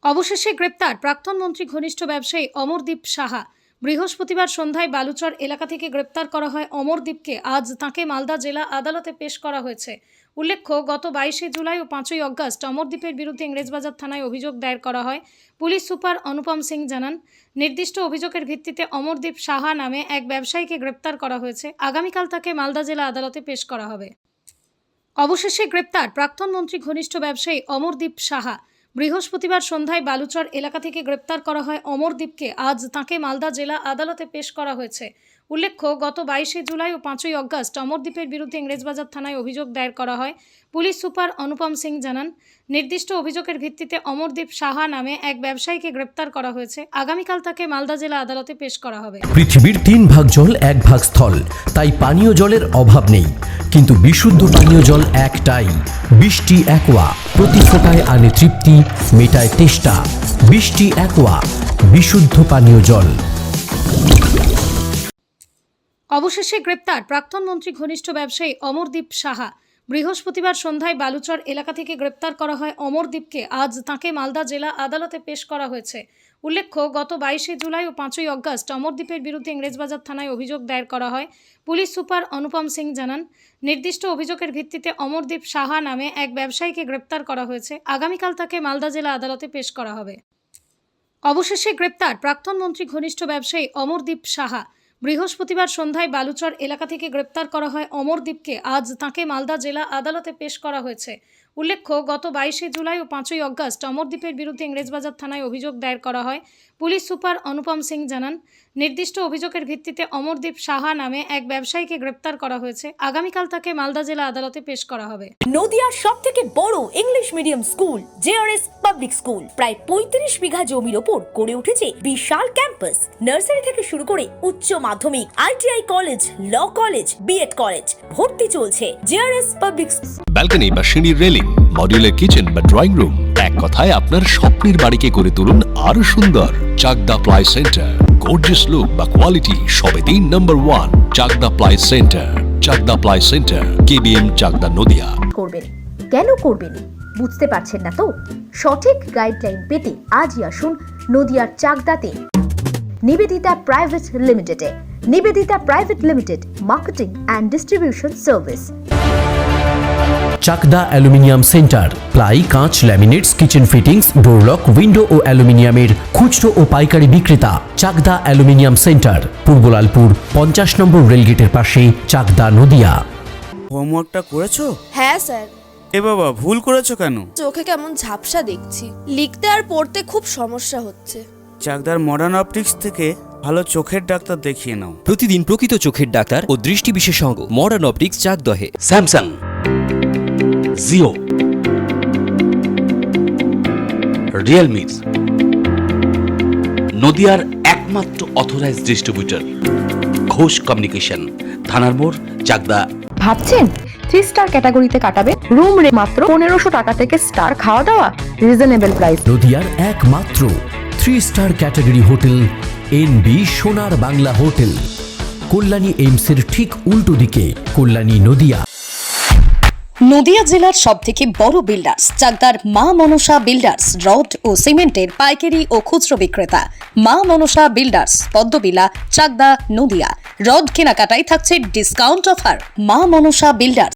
অবশেষে গ্রেপ্তার প্রাক্তন মন্ত্রী ঘনিষ্ঠ ব্যবসায়ী অমরদীপ সাহা। বৃহস্পতিবার সন্ধ্যায় বালুচর এলাকা থেকে গ্রেপ্তার করা হয় অমরদীপকে। আজ তাঁকে মালদা জেলা আদালতে পেশ করা হয়েছে। উল্লেখ্য, গত 22শে জুলাই ও 5ই অগস্ট অমরদীপের বিরুদ্ধে ইংরেজবাজার থানায় অভিযোগ দায়ের করা হয়। পুলিশ সুপার অনুপম সিং জানান, নির্দিষ্ট অভিযোগের ভিত্তিতে অমরদীপ সাহা নামে এক ব্যবসায়ীকে গ্রেপ্তার করা হয়েছে। আগামীকাল তাকে মালদা জেলা আদালতে পেশ করা হবে। অবশেষে গ্রেপ্তার প্রাক্তন মন্ত্রী ঘনিষ্ঠ ব্যবসায়ী অমরদীপ সাহা। বৃহস্পতিবার সন্ধ্যায় বালুচর এলাকা থেকে গ্রেপ্তার করা হয় অমরদীপকে। আজ তাঁকে মালদা জেলা আদালতে পেশ করা হয়েছে। উল্লেখ্য, গত 22শে জুলাই ও 5ই অগস্ট অমরদীপের বিরুদ্ধে ইংরেজবাজার থানায় অভিযোগ দায়ের করা হয়। পুলিশ সুপার অনুপম সিং জানান, নির্দিষ্ট অভিযোগের ভিত্তিতে অমরদীপ সাহা নামে এক ব্যবসায়ীকে গ্রেপ্তার করা হয়েছে। আগামীকাল তাকে মালদা জেলা আদালতে পেশ করা হবে। পৃথিবীর 3 ভাগ জল 1 ভাগ স্থল, তাই পানীয় জলের অভাব নেই। কিন্তু বিশুদ্ধ পানীয় জল একটাই, বৃষ্টি অ্যাকোয়া। প্রতি ফোঁটায় আনে তৃপ্তি, মেটায় তেষ্টা। বৃষ্টি অ্যাকোয়া, বিশুদ্ধ পানীয় জল। অবশেষে গ্রেপ্তার প্রাক্তন মন্ত্রী ঘনিষ্ঠ ব্যবসায়ী অমরদীপ সাহা। বৃহস্পতিবার সন্ধ্যায় বালুচর এলাকা থেকে গ্রেপ্তার করা হয় অমরদীপকে। আজ তাঁকে মালদা জেলা আদালতে পেশ করা হয়েছে। উল্লেখ্য, গত 22শে জুলাই ও 5ই অগস্ট অমরদীপের বিরুদ্ধে ইংরেজবাজার থানায় অভিযোগ দায়ের করা হয়। পুলিশ সুপার অনুপম সিং জানান, নির্দিষ্ট অভিযোগের ভিত্তিতে অমরদীপ সাহা নামে এক ব্যবসায়ীকে গ্রেপ্তার করা হয়েছে। আগামীকাল তাকে মালদা জেলা আদালতে পেশ করা হবে। অবশেষে গ্রেপ্তার প্রাক্তন মন্ত্রী ঘনিষ্ঠ ব্যবসায়ী অমরদীপ সাহা। বৃহস্পতিবার সন্ধ্যায় বালুচর এলাকা থেকে গ্রেপ্তার করা হয় অমরদীপকে। আজ তাঁকে মালদা জেলা আদালতে পেশ করা হয়েছে। উল্লেখ্য, গত 22শে জুলাই ও 5ই অগস্ট অমরদীপের বিরুদ্ধে ইংরেজবাজার থানায় অভিযোগ দায়ের করা হয়। পুলিশ সুপার অনুপম সিং জানান, নির্দিষ্ট অভিযোগের ভিত্তিতে অমরদীপ সাহা নামে এক ব্যবসায়ীকে গ্রেপ্তার করা হয়েছে। আগামীকাল তাকে মালদা জেলা আদালতে পেশ করা হবে। নদিয়ার সবথেকে বড় English medium school JRS public school প্রায় 35 বিঘা জমির ওপর গড়ে উঠেছে বিশাল ক্যাম্পাস। নার্সারি থেকে শুরু করে উচ্চ মাধ্যমিক, ITI college, law college, BEd college ভর্তি চলছে। জেআরএস পাবলিক ব্যালকনি বা সিঁড়ির রেলিং, মডিউলার কিচেন বা ড্রয়িং রুম, এক কথায় আপনার স্বপ্নের বাড়িকে করে তুলুন আরো সুন্দর। Chakdah ply centre, gorgeous look বা কোয়ালিটি সবে 3 number 1 Chakdah ply centre. Chakdah ply centre, KBM, Chakdah, Nadia. করবেন কেন করবেন বুঝতে পারছেন না তো? সঠিক গাইডলাইন পেতে আজই আসুন নদিয়ার চাকদাতে নিবেদিতা প্রাইভেট লিমিটেডে। Nivedita private limited, marketing and distribution service. Chakdah aluminium centre, ply, কাঁচ, laminates, kitchen fittings, door lock, window ও অ্যালুমিনিয়ামের খুচরো ও পাইকারি বিক্রেতা। Chakdah aluminium centre, Purbalalpur 50 number রেলগেটের পাশে, চাকদা, নদিয়া। হোমওয়ার্কটা করেছো? হ্যাঁ স্যার। এ বাবা, ভুল করেছো কেন? চোখে কেমন ঝাপসা দেখছি, লিখতে আর পড়তে খুব সমস্যা হচ্ছে। চাকদার মডার্ন অপটিক্স থেকে ভালো চোখের ডাক্তার দেখিয়ে নাও। প্রতিদিন প্রকৃত চোখের ডাক্তার ও দৃষ্টি বিশেষজ্ঞ মডার্ন অপটিক্স, চাকদহে। স্যামসাং, জিও, রিয়েলমি, নদিয়ার একমাত্র অথরাইজড ডিস্ট্রিবিউটর ঘোষ কমিউনিকেশন, থানার মোড়, চাকদা। ভাবছেন 3 স্টার ক্যাটাগরিতে কাটাবে? রুম রে মাত্র 1500 টাকা থেকে স্টার, খাওয়া দাওয়া রিজনেবল প্রাইস। নদিয়ার একমাত্র 3 স্টার ক্যাটাগরি হোটেল এনবি সোনার বাংলা হোটেল, কল্যাণী এইমসের ঠিক উল্টো দিকে, কল্যাণী, নদিয়া। নদিয়া জেলার সবথেকে বড় বিল্ডার্স চাকদার মা মনসা বিল্ডার্স, রড ও সিমেন্টের পাইকারি ও খুচরো বিক্রেতা। মা মনসা বিল্ডার্স, পদ্মবিলা, চাকদা, নদিয়া। রড কেনাকাটায় থাকছে ডিসকাউন্ট অফার। মা মনসা বিল্ডার্স।